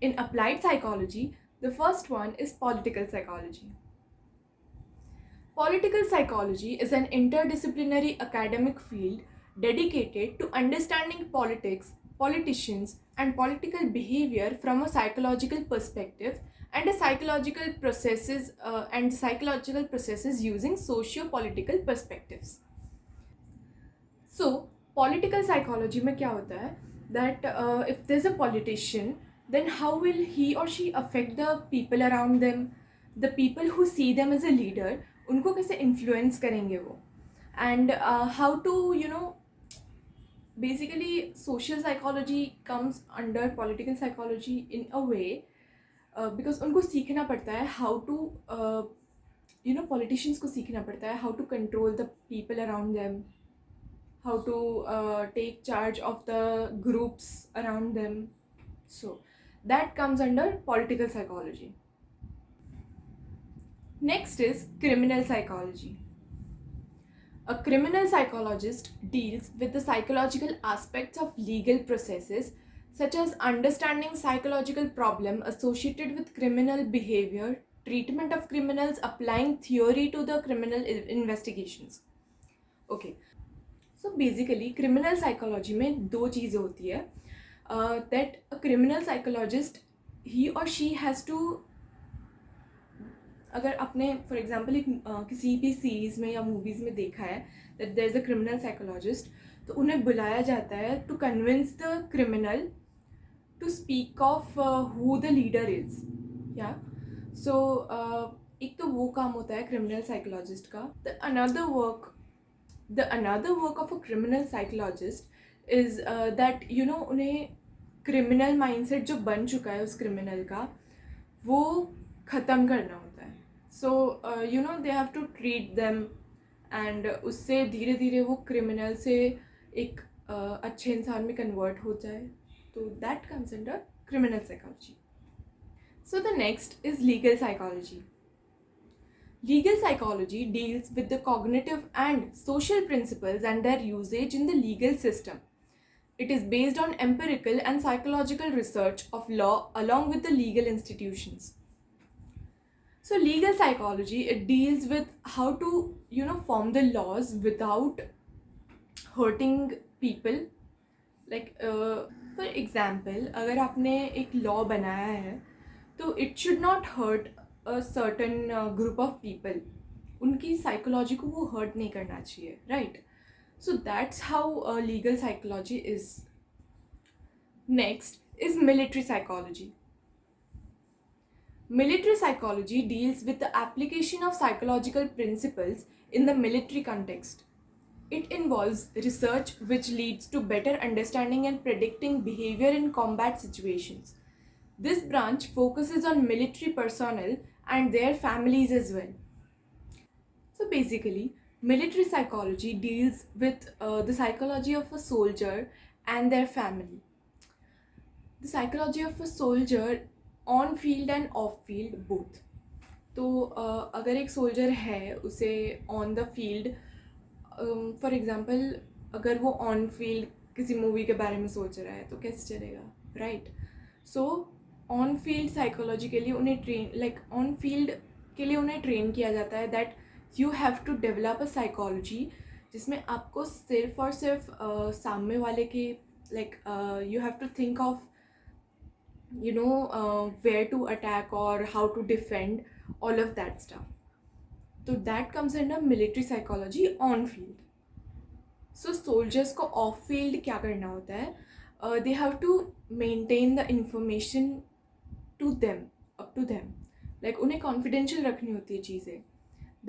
In applied psychology, the first one is political psychology. Political psychology is an interdisciplinary academic field dedicated to understanding politics, politicians, and political behavior from a psychological perspective and psychological processes using socio-political perspectives. So, political psychology में क्या होता है that if there's a politician, then how will he or she affect the people around them, the people who see them as a leader, उनको कैसे influence करेंगे वो, and how to basically social psychology comes under political psychology in a way because उनको सीखना पड़ता है how to politicians को सीखना पड़ता है how to control the people around them, how to take charge of the groups around them. So that comes under political psychology. Next is criminal psychology. A criminal psychologist deals with the psychological aspects of legal processes, such as understanding psychological problem associated with criminal behavior, treatment of criminals, applying theory to the criminal investigations. Okay, so basically criminal psychology में दो चीज़ें होती है that a criminal psychologist, he or she has to, अगर आपने for example एक किसी भी सीरीज़ में या मूवीज़ में देखा है that there is a criminal psychologist, तो उन्हें बुलाया जाता है to convince the criminal to speak of who the leader is, या सो एक तो वो काम होता है क्रिमिनल साइकोलॉजिस्ट का. The another work of a criminal psychologist is that उन्हें क्रिमिनल माइंडसेट जो बन चुका है उस क्रिमिनल का वो ख़त्म करना होता है. So they have to treat them and उससे धीरे धीरे वो क्रिमिनल से एक अच्छे इंसान में कन्वर्ट हो जाए. तो that comes under criminal psychology. So the next is legal psychology. Legal psychology deals with the cognitive and social principles and their usage in the legal system. It is based on empirical and psychological research of law along with the legal institutions. So legal psychology, it deals with how to form the laws without hurting people. Like for example, अगर आपने एक law बनाया है तो it should not hurt a certain group of people. उनकी psychology को वो hurt नहीं करना चाहिए, right? So that's how legal psychology is. Next is military psychology. Military psychology deals with the application of psychological principles in the military context. It involves research which leads to better understanding and predicting behavior in combat situations. This branch focuses on military personnel and their families as well. So basically, military psychology deals with the psychology of a soldier and their family. The psychology of a soldier on field end of field both. तो अगर एक soldier है उसे on the field, for example अगर वो on field किसी movie के बारे में सोच रहा है तो कैसे चलेगा, right? So on field psychology के लिए उन्हें ट्रेन किया जाता है that you have to develop a psychology जिसमें आपको सिर्फ और सिर्फ सामने वाले के you have to think of where to attack or how to defend, all of that stuff. So that comes under military psychology on field. So soldiers को off field क्या करना होता है? They have to maintain the information up to them. Like उन्हें confidential रखनी होती है चीज़ें.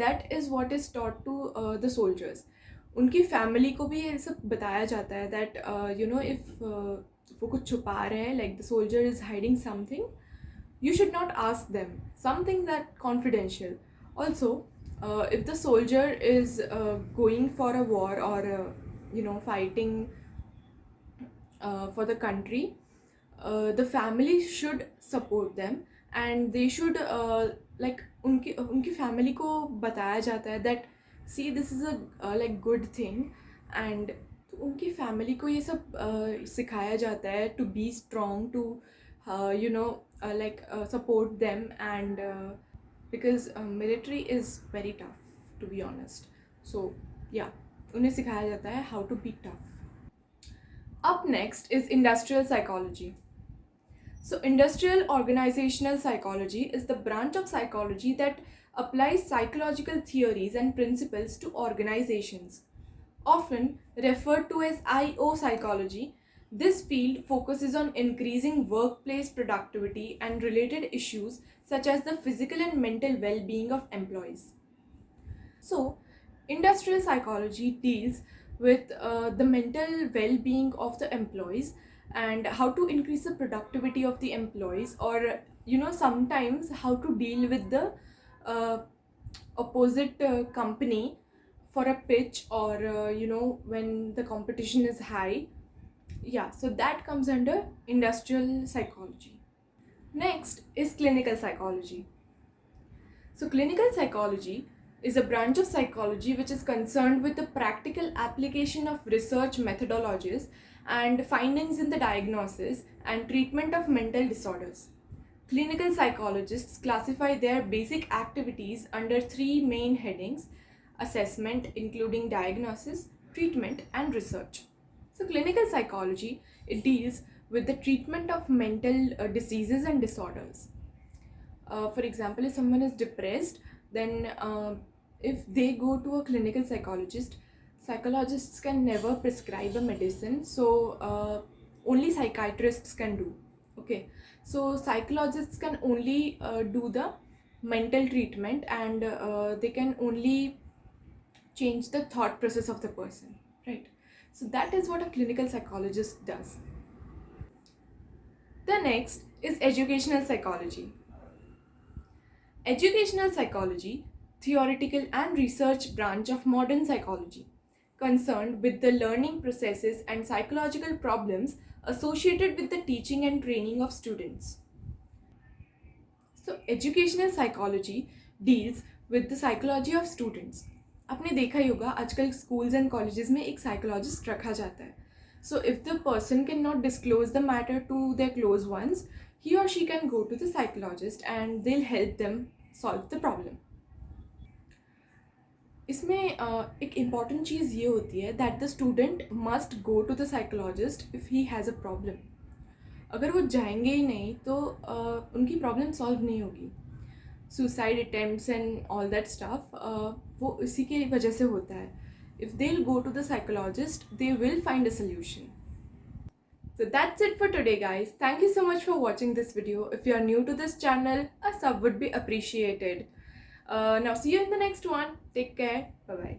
That is what is taught to the soldiers. उनकी family को भी ये सब बताया जाता है that if वो कुछ छुपा रहे हैं, like the soldier is hiding something, you should not ask them something that confidential. Also, if the soldier is going for a war or fighting for the country, the family should support them and they should उनकी family को बताया जाता है that see this is a good thing, and तो उनकी family को ये सब सिखाया जाता है to be strong, to support them, and because military is very tough, to be honest. So yeah, उन्हें सिखाया जाता है how to be tough. Up next is industrial psychology. So, industrial organizational psychology is the branch of psychology that applies psychological theories and principles to organizations. Often referred to as IO psychology, this field focuses on increasing workplace productivity and related issues such as the physical and mental well being of employees. So, industrial psychology deals with the mental well being of the employees and how to increase the productivity of the employees, or sometimes how to deal with the uh, opposite company for a pitch, or when the competition is high. Yeah, so that comes under industrial psychology. Next is clinical psychology. So, clinical psychology is a branch of psychology which is concerned with the practical application of research methodologies and findings in the diagnosis and treatment of mental disorders. Clinical psychologists classify their basic activities under three main headings: assessment, including diagnosis, treatment, and research. So, clinical psychology, it deals with the treatment of mental diseases and disorders. For example, if someone is depressed, then if they go to a clinical psychologist, psychologists can never prescribe a medicine, so only psychiatrists can do. Okay, so psychologists can only do the mental treatment, and they can only change the thought process of the person, right? So that is what a clinical psychologist does. The next is educational psychology. Educational psychology, theoretical and research branch of modern psychology, concerned with the learning processes and psychological problems associated with the teaching and training of students. So, educational psychology deals with the psychology of students. आपने देखा ही होगा आजकल schools and colleges में एक psychologist रखा जाता है. So, if the person cannot disclose the matter to their close ones, he or she can go to the psychologist and they'll help them solve the problem. इसमें एक important चीज़ ये होती है that the student must go to the psychologist if he has a problem. अगर वो जाएंगे ही नहीं तो उनकी प्रॉब्लम सॉल्व नहीं होगी. Suicide attempts and all that stuff वो इसी की वजह से होता है. If they will go to the psychologist they will find a solution. So that's it for today, guys. Thank you so much for watching this video. If you are new to this channel, a sub would be appreciated. Now see you in the next one. Take care. Bye bye.